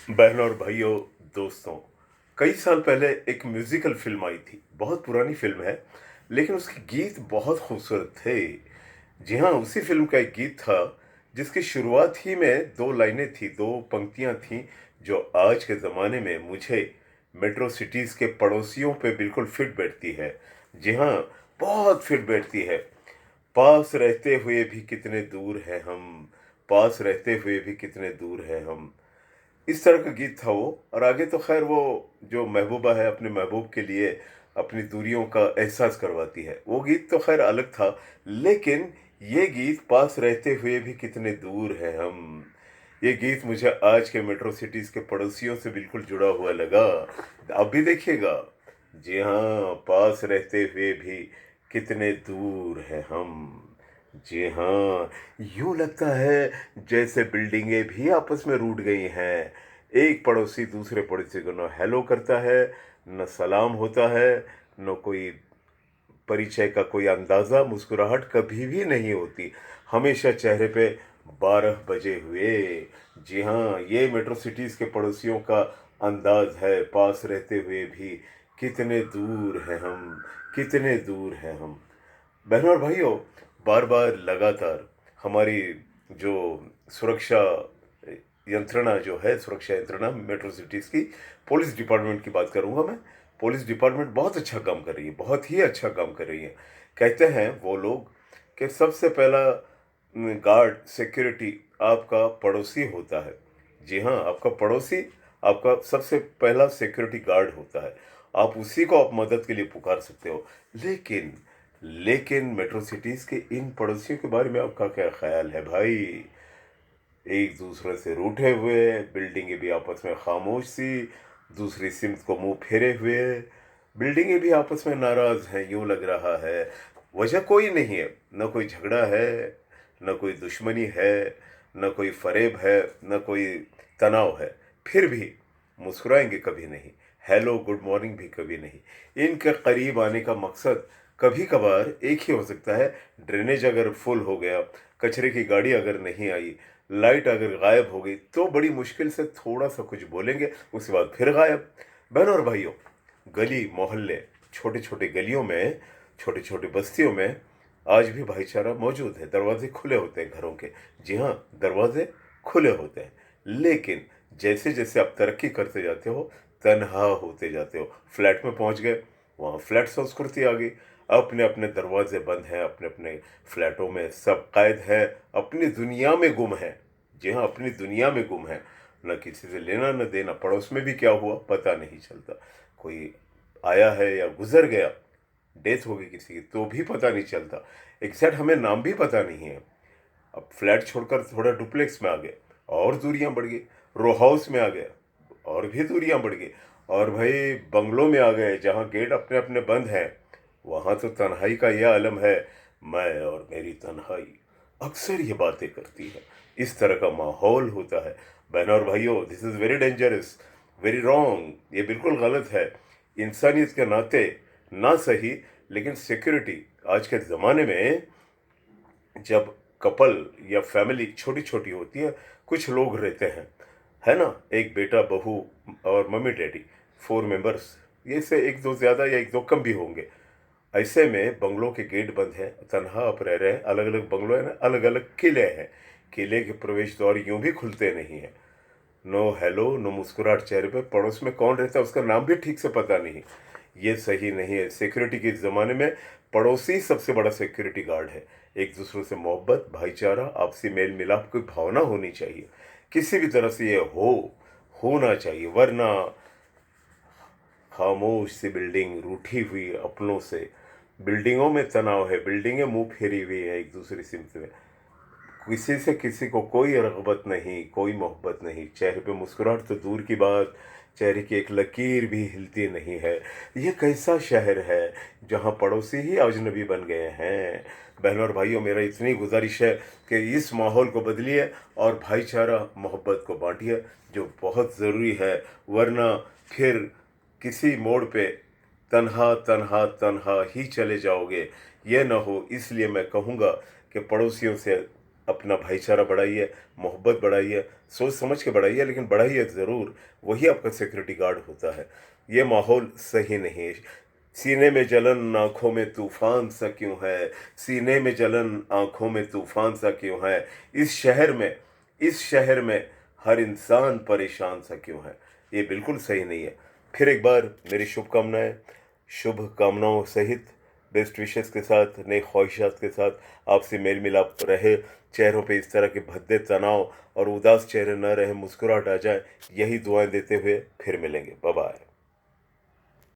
बहनों और भाइयों, दोस्तों, कई साल पहले एक म्यूजिकल फिल्म आई थी। बहुत पुरानी फिल्म है, लेकिन उसके गीत बहुत खूबसूरत थे। जी हाँ, उसी फिल्म का एक गीत था जिसकी शुरुआत ही में दो लाइनें थी, दो पंक्तियां थीं, जो आज के ज़माने में मुझे मेट्रो सिटीज़ के पड़ोसियों पे बिल्कुल फिट बैठती है। जी हाँ, बहुत फिट बैठती है। पास रहते हुए भी कितने दूर हैं हम, पास रहते हुए भी कितने दूर हैं हम। इस तरह का गीत था वो। और आगे तो खैर वो जो महबूबा है अपने महबूब के लिए अपनी दूरियों का एहसास करवाती है, वो गीत तो खैर अलग था। लेकिन ये गीत पास रहते हुए भी कितने दूर हैं हम, ये गीत मुझे आज के मेट्रो सिटीज़ के पड़ोसियों से बिल्कुल जुड़ा हुआ लगा। अब भी देखिएगा। जी हाँ, पास रहते हुए भी कितने दूर हैं हम। जी हाँ, यूं लगता है जैसे बिल्डिंगें भी आपस में रूठ गई हैं। एक पड़ोसी दूसरे पड़ोसी को न हेलो करता है, न सलाम होता है, न कोई परिचय का कोई अंदाज़ा, मुस्कुराहट कभी भी नहीं होती। हमेशा चेहरे पे 12 बजे हुए। जी हाँ, ये मेट्रो सिटीज़ के पड़ोसियों का अंदाज़ है, पास रहते हुए भी कितने दूर हैं हम, कितने दूर हैं हम। बहनों और भाइयों, बार बार लगातार हमारी जो सुरक्षा यंत्रणा जो है, सुरक्षा यंत्रणा मेट्रो सिटीज़ की, पुलिस डिपार्टमेंट की बात करूंगा मैं। पुलिस डिपार्टमेंट बहुत अच्छा काम कर रही है, बहुत ही अच्छा काम कर रही है। कहते हैं वो लोग कि सबसे पहला गार्ड सिक्योरिटी आपका पड़ोसी होता है। जी हाँ, आपका पड़ोसी आपका सबसे पहला सिक्योरिटी गार्ड होता है। आप उसी को आप मदद के लिए पुकार सकते हो। लेकिन लेकिन मेट्रो सिटीज़ के इन पड़ोसियों के बारे में आपका क्या ख्याल है भाई? एक दूसरे से रूठे हुए, बिल्डिंगें भी आपस में खामोश सी, दूसरी सिमत को मुंह फेरे हुए, बिल्डिंगें भी आपस में नाराज हैं, यूं लग रहा है। वजह कोई नहीं है, न कोई झगड़ा है, न कोई दुश्मनी है, न कोई फरेब है, न कोई तनाव है। फिर भी मुस्कुराएंगे कभी नहीं, हेलो गुड मॉर्निंग भी कभी नहीं। इनके करीब आने का मकसद कभी कभार एक ही हो सकता है। ड्रेनेज अगर फुल हो गया, कचरे की गाड़ी अगर नहीं आई, लाइट अगर गायब हो गई, तो बड़ी मुश्किल से थोड़ा सा कुछ बोलेंगे, उसके बाद फिर गायब। बहनों और भाइयों, गली मोहल्ले, छोटे छोटे गलियों में, छोटे छोटे बस्तियों में आज भी भाईचारा मौजूद है। दरवाजे खुले होते हैं घरों के। जी हाँ, दरवाजे खुले होते हैं। लेकिन जैसे जैसे आप तरक्की करते जाते हो, तनहा होते जाते हो। फ्लैट में पहुंच गए, वहाँ फ्लैट संस्कृति आ गई। अपने अपने दरवाजे बंद हैं, अपने अपने फ्लैटों में सब कैद है, अपनी दुनिया में गुम है। जी हाँ, अपनी दुनिया में गुम है। न किसी से लेना न देना, पड़ोस में भी क्या हुआ पता नहीं चलता। कोई आया है या गुजर गया, डेथ हो गई किसी की, तो भी पता नहीं चलता। एग्जैक्ट हमें नाम भी पता नहीं है। अब फ्लैट छोड़कर थोड़ा डुप्लेक्स में आ गए, और दूरियां बढ़ गई। रो हाउस में आ गए, और भी दूरियां बढ़ गई। और भाई बंगलों में आ गए, जहाँ गेट अपने अपने बंद हैं, वहां तो तन्हाई का यह आलम है, मैं और मेरी तन्हाई अक्सर ये बातें करती है। इस तरह का माहौल होता है। बहनों और भाइयों, this is very dangerous, very wrong, ये बिल्कुल गलत है। इंसानियत के नाते ना सही, लेकिन सिक्योरिटी आज के ज़माने में, जब कपल या फैमिली छोटी छोटी होती है, कुछ लोग रहते हैं, है ना, एक बेटा बहू और मम्मी डैडी, 4 मेंबर्स, ये से एक दो ज़्यादा या एक दो कम भी होंगे। ऐसे में बंगलों के गेट बंद हैं, तनहा आप रह रहे हैं, अलग अलग बंगलो है ना, अलग अलग किले हैं। किले के प्रवेश द्वार यूं भी खुलते नहीं हैं। नो हेलो, नो मुस्कुराहट चेहरे पे, पड़ोस में कौन रहता है उसका नाम भी ठीक से पता नहीं। ये सही नहीं है। सिक्योरिटी के ज़माने में पड़ोसी सबसे बड़ा सिक्योरिटी गार्ड है। एक दूसरे से मोहब्बत, भाईचारा, आपसी मेल मिलाप की भावना होनी चाहिए। किसी भी तरह से ये होना चाहिए, वरना खामोश सी बिल्डिंग, रूठी हुई अपनों से, बिल्डिंगों में तनाव है, बिल्डिंगें मुंह फेरी हुई है एक दूसरी सिमत में, किसी से किसी को कोई रग़बत नहीं, कोई मोहब्बत नहीं। चेहरे पे मुस्कुराहट तो दूर की बात, चेहरे की एक लकीर भी हिलती नहीं है। ये कैसा शहर है जहाँ पड़ोसी ही अजनबी बन गए हैं। बहनों और भाइयों, मेरा इतनी गुजारिश है कि इस माहौल को बदलिए और भाईचारा मोहब्बत को बांटिए, जो बहुत ज़रूरी है। वरना फिर किसी मोड़ पे तन्हा तन्हा तन्हा ही चले जाओगे। ये ना हो, इसलिए मैं कहूँगा कि पड़ोसियों से अपना भाईचारा बढ़ाइए, मोहब्बत बढ़ाइए, सोच समझ के बढ़ाइए, लेकिन बढ़ाइए ज़रूर, वही आपका सिक्योरिटी गार्ड होता है। ये माहौल सही नहीं है। सीने में जलन आँखों में तूफ़ान सा क्यों है, सीने में जलन आँखों में तूफ़ान सा क्यों है, इस शहर में हर इंसान परेशान सा क्यों है। ये बिल्कुल सही नहीं है। फिर एक बार मेरी शुभकामनाओं सहित बेस्ट विशेस के साथ, नई ख्वाहिशात के साथ आपसे मेल मिलाप रहे, चेहरों पे इस तरह के भद्दे तनाव और उदास चेहरे न रहे, मुस्कुराहट आ जाए, यही दुआएं देते हुए फिर मिलेंगे। Bye bye.